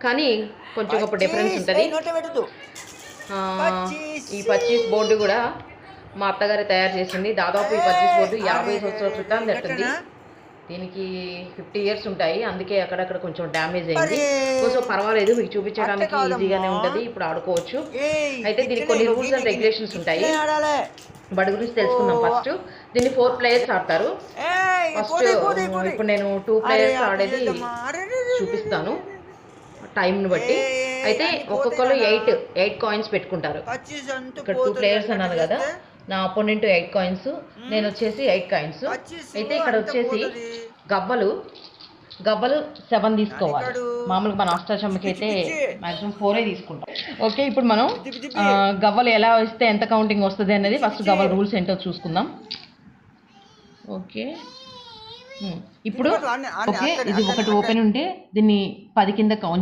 కానీ కొంచెం ఒక డిఫరెన్స్ ఉంటుంది. ఈ పచ్చీస్ బోర్డు కూడా మా అత్తగారి తయారు చేసింది. దాదాపు ఈ పచ్చీస్ బోర్డు 50 సంవత్సరాల క్రితం తట్టింది. దీనికి 50 ఇయర్స్ ఉంటాయి. అందుకే అక్కడక్కడ కొంచెం డ్యామేజ్ అయింది. సో పర్వాలేదు, మీకు చూపించడానికి ఈజీగానే ఉంటుంది. ఇప్పుడు ఆడుకోవచ్చు. అయితే దీనికి కొన్ని రూల్స్ అండ్ రెగ్యులేషన్స్ ఉంటాయి. వాటి గురించి తెలుసుకుందాం. ఫస్ట్ దీన్ని 4 ప్లేయర్స్ ఆడతారు. ఫస్ట్ ఇప్పుడు నేను 2 ప్లేయర్స్ ఆడేది చూపిస్తాను టైంని బట్టి. అయితే ఒక్కొక్కరు 8 కాయిన్స్ పెట్టుకుంటారు. ఇక్కడ 2 ప్లేయర్స్ అన్నాను కదా, నా అపోనెంట్ 8 కాయిన్స్, నేను వచ్చేసి 8 కాయిన్స్. అయితే ఇక్కడ వచ్చేసి గవ్వలు 7 తీసుకోవాలి. మామూలుగా మన అష్టాచమ్మకి అయితే మ్యాక్సిమం 4 తీసుకుంటాం. ఓకే, ఇప్పుడు మనం గవ్వలు ఎలా వస్తే ఎంత కౌంటింగ్ వస్తుంది అనేది ఫస్ట్ గవ్వల రూల్స్ ఏంటో చూసుకుందాం. ఓకే, ఇప్పుడు ఓకే, ఇది ఒకటి ఓపెన్ ఉంటే దీన్ని 10 కింద కౌంట్